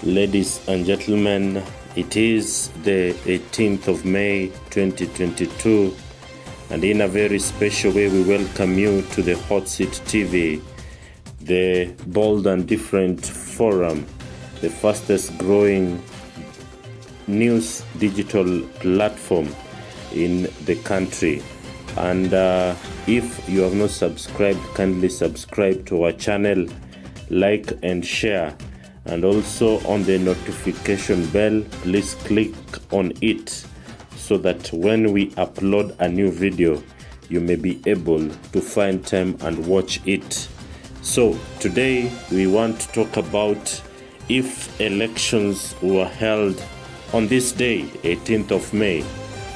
Ladies and gentlemen, it is the 18th of May 2022, and in a very special way we welcome you to the Hot Seat TV, the bold and different forum, the fastest growing news digital platform in the country. And if you have not subscribed, kindly subscribe to our channel, like and share, and also on the notification bell, please click on it so that when we upload a new video you may be able to find time and watch it. So today we want to talk about if elections were held on this day, 18th of May,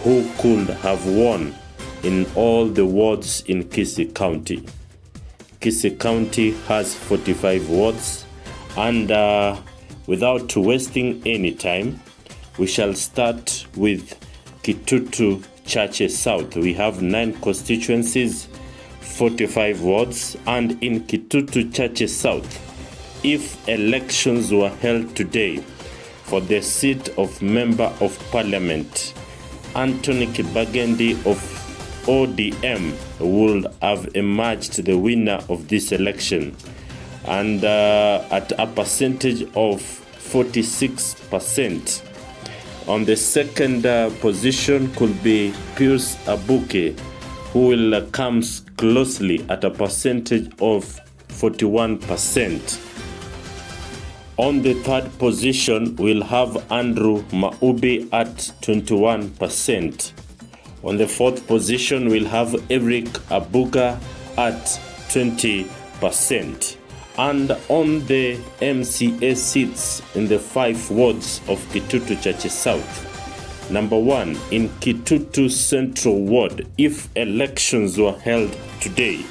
who could have won in all the wards in Kisii County. Kisii County has 45 wards, and without wasting any time, we shall start with Kitutu Chache South. We have 9 constituencies, 45 wards, and in Kitutu Chache South, if elections were held today for the seat of Member of Parliament, Anthony Kibagendi of ODM would have emerged the winner of this election, and at a percentage of 46%. On the second position could be Pius Abuke, who will come closely at a percentage of 41%. On the third position, we'll have Andrew Maubi at 21%. On the fourth position, we'll have Eric Abuga at 20%. And on the MCA seats in the 5 wards of Kitutu Chache South, number 1 in Kitutu Central Ward, if elections were held today,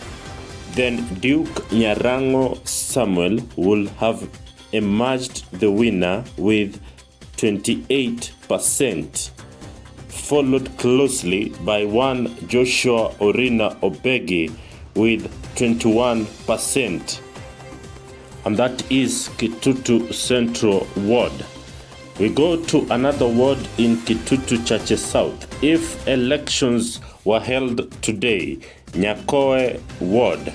then Duke Nyarango Samuel will have emerged the winner with 28%, followed closely by one Joshua Orina Obegi with 21%. And that is Kitutu Central Ward. We go to another ward in Kitutu Chache South. If elections were held today, Nyakoe Ward,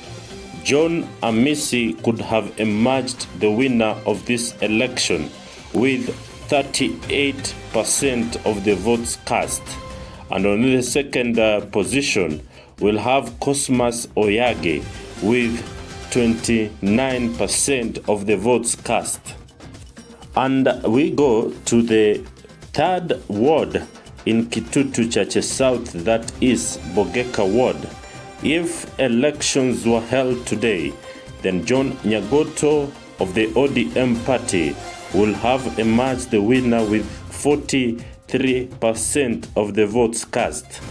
John Amisi could have emerged the winner of this election with 38% of the votes cast. And on the second position, we'll have Cosmas Oyage with 29% of the votes cast. And we go to the third ward in Kitutu Chache South, that is Bogeka Ward. If elections were held today, then John Nyagoto of the ODM party will have emerged the winner with 43% of the votes cast.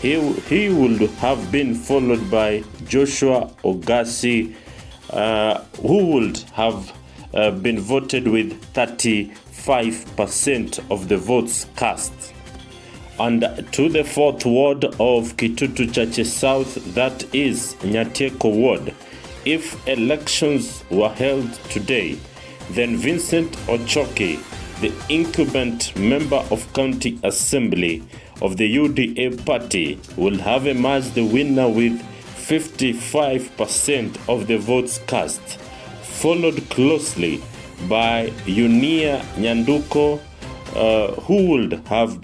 He would have been followed by Joshua Ogasi, who would have been voted with 35% of the votes cast. And to the fourth ward of Kitutu Chache South, that is Nyateko Ward. If elections were held today, then Vincent Ochoki, the incumbent member of County Assembly of the UDA party, will have emerged the winner with 55% of the votes cast, followed closely by Unia Nyanduko, who would have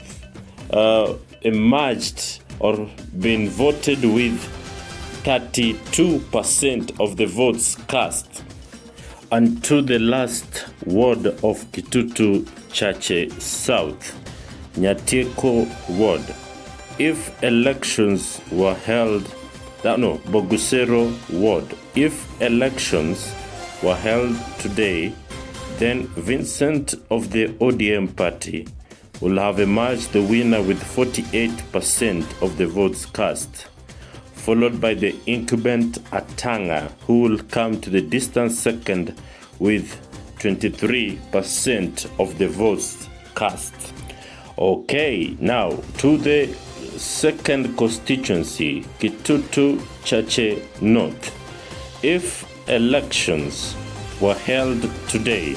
emerged or been voted with 32% of the votes cast. And to the last ward of Kitutu Chache South, Nyateko Ward. If elections were held, Bogusero Ward. If elections were held today, then Vincent of the ODM party will have emerged the winner with 48% of the votes cast, followed by the incumbent Atanga, who will come to the distant second with 23% of the votes cast. Okay, now to the second constituency, Kitutu Chache North. If elections were held today,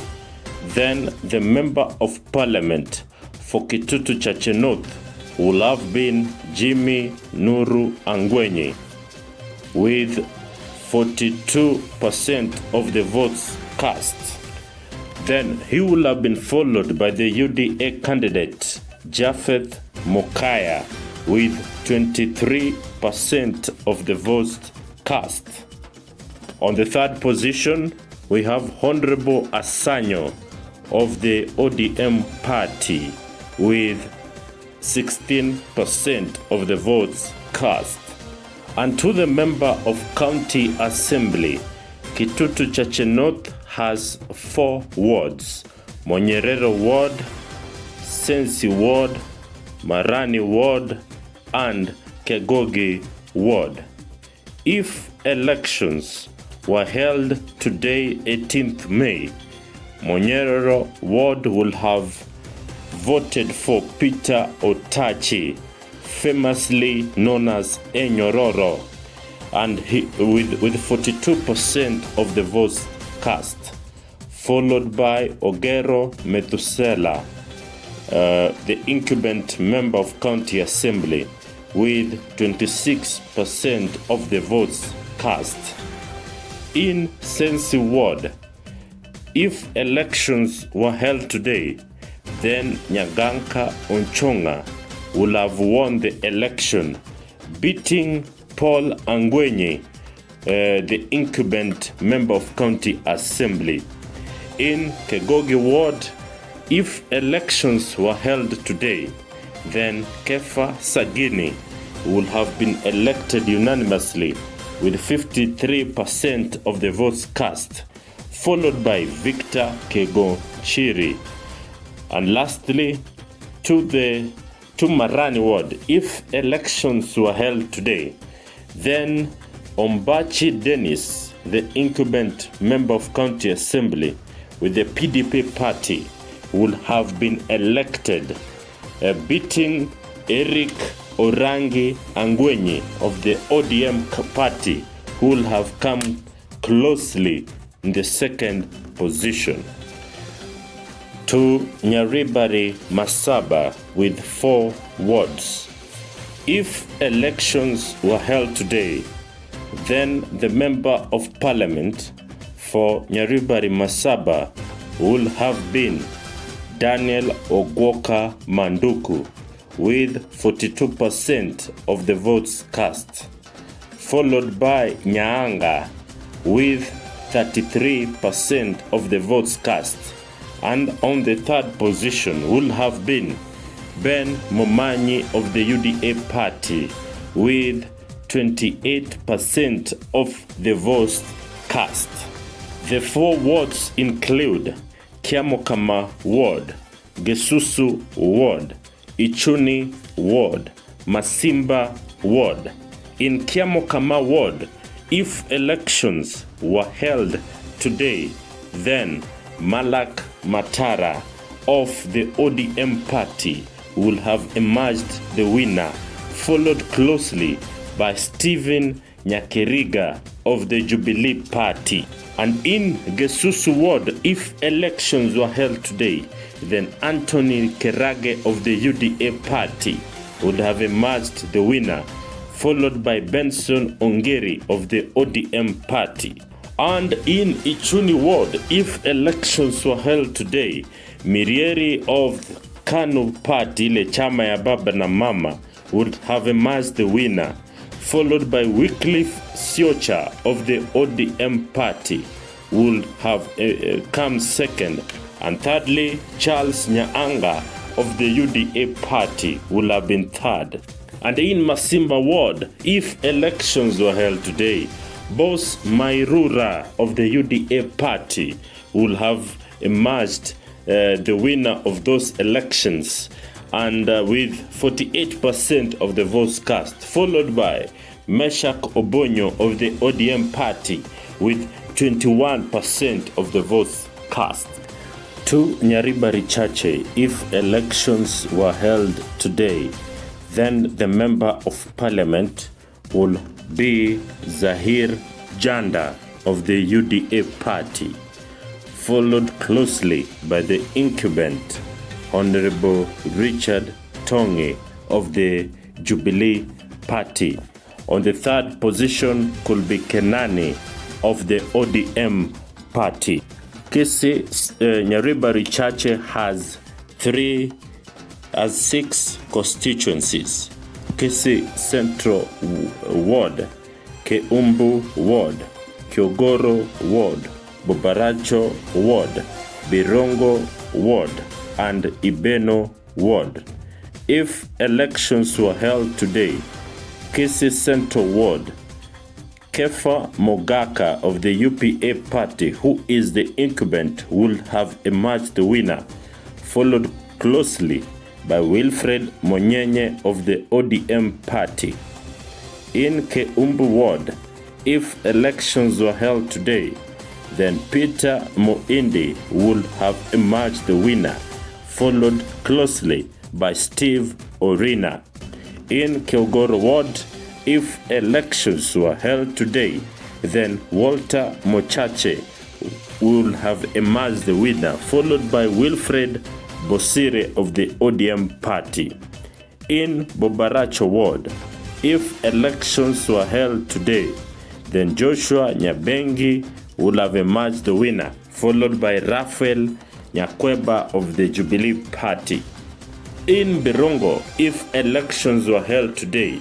then the Member of Parliament for Kitutu Chache North will have been Jimmy Nuru Angwenyi with 42% of the votes cast. Then he will have been followed by the UDA candidate Japheth Mokaya with 23% of the votes cast. On the third position, we have Honorable Asanyo of the ODM party with 16% of the votes cast. And to the Member of County Assembly, Kitutu Chache North has 4 wards: Monyerero Ward, Sensi Ward, Marani Ward, and Kegogi Ward. If elections were held today, 18th May, Monyerero Ward will have voted for Peter Otachi, famously known as Enyororo, and with 42% of the votes cast, followed by Ogero Methusela, the incumbent member of County Assembly, with 26% of the votes cast. In Sensi Ward, if elections were held today, then Nyaganka Onchonga will have won the election, beating Paul Angwenyi, the incumbent member of County Assembly. In Kegogi Ward, if elections were held today, then Kefa Sagini would have been elected unanimously with 53% of the votes cast, followed by Victor Kegonchiri. And lastly, to Marani Ward, if elections were held today, then Ombachi Dennis, the incumbent member of County Assembly with the PDP party, would have been elected, beating Eric Orangi Angwenyi of the ODM party, who will have come closely in the second position. To Nyaribari Masaba with 4 wards. If elections were held today, then the Member of Parliament for Nyaribari Masaba will have been Daniel Ogwoka Manduku with 42% of the votes cast, followed by Nyaanga with 33% of the votes cast. And on the third position will have been Ben Momanyi of the UDA party with 28% of the votes cast. The 4 wards include Kiamokama Ward, Gesusu Ward, Ichuni Ward, Masimba Ward. In Kiamokama Ward, if elections were held today, then Malak Matara of the ODM party will have emerged the winner, followed closely by Stephen Nyakeriga of the Jubilee party. And in Gesusu Ward, if elections were held today, then Anthony Kerage of the UDA party would have emerged the winner, followed by Benson Ongeri of the ODM party. And in Ichuni Ward, if elections were held today, Mirieri of KANU party, ile chama ya baba na mama, would have emerged the winner, followed by Wycliffe Siocha of the ODM party would have come second, and thirdly, Charles Nyaanga of the UDA party will have been third. And in Masimba Ward, if elections were held today, Boss Mairura of the UDA party will have emerged the winner of those elections, and with 48% of the votes cast, followed by Meshak Obonyo of the ODM party with 21% of the votes cast. To Nyaribari Chache, if elections were held today, then the Member of Parliament will be Zaheer Janda of the UDA party, followed closely by the incumbent Honorable Richard Tonge of the Jubilee Party. On the third position could be Kenani of the ODM Party. Kisii Nyaribari Chache has 6 constituencies: Kisii Central Ward, Keumbu Ward, Kiogoro Ward, Bobaracho Ward, Birongo Ward, and Ibeno Ward. If elections were held today, Kisii Central Ward, Kefa Mogaka of the UPA party, who is the incumbent, would have emerged the winner, followed closely by Wilfred Monyenye of the ODM party. In Keumbu Ward, if elections were held today, then Peter Moindi would have emerged the winner, followed closely by Steve Orina. In Kilgore Ward, if elections were held today, then Walter Mochache would have emerged the winner, followed by Wilfred Bosire of the ODM party. In Bobaracho Ward, if elections were held today, then Joshua Nyabengi would have emerged the winner, followed by Raphael Nyakweba of the Jubilee Party. In Birongo, if elections were held today,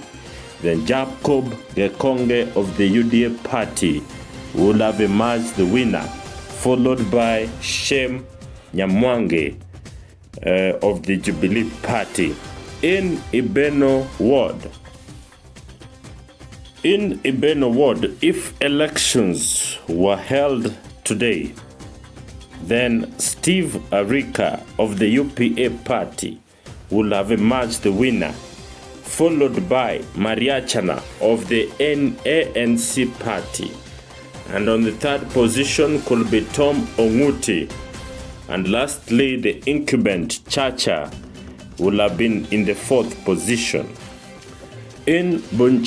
then Jacob Gekonge of the UDA Party would have emerged the winner, followed by Shem Nyamwange of the Jubilee Party. In Ibeno Ward, if elections were held today, then Steve Arika of the UPA party would have emerged the winner, followed by Mariachana of the ANC party. And on the third position could be Tom Onguti. And lastly, the incumbent Chacha would have been in the fourth position. In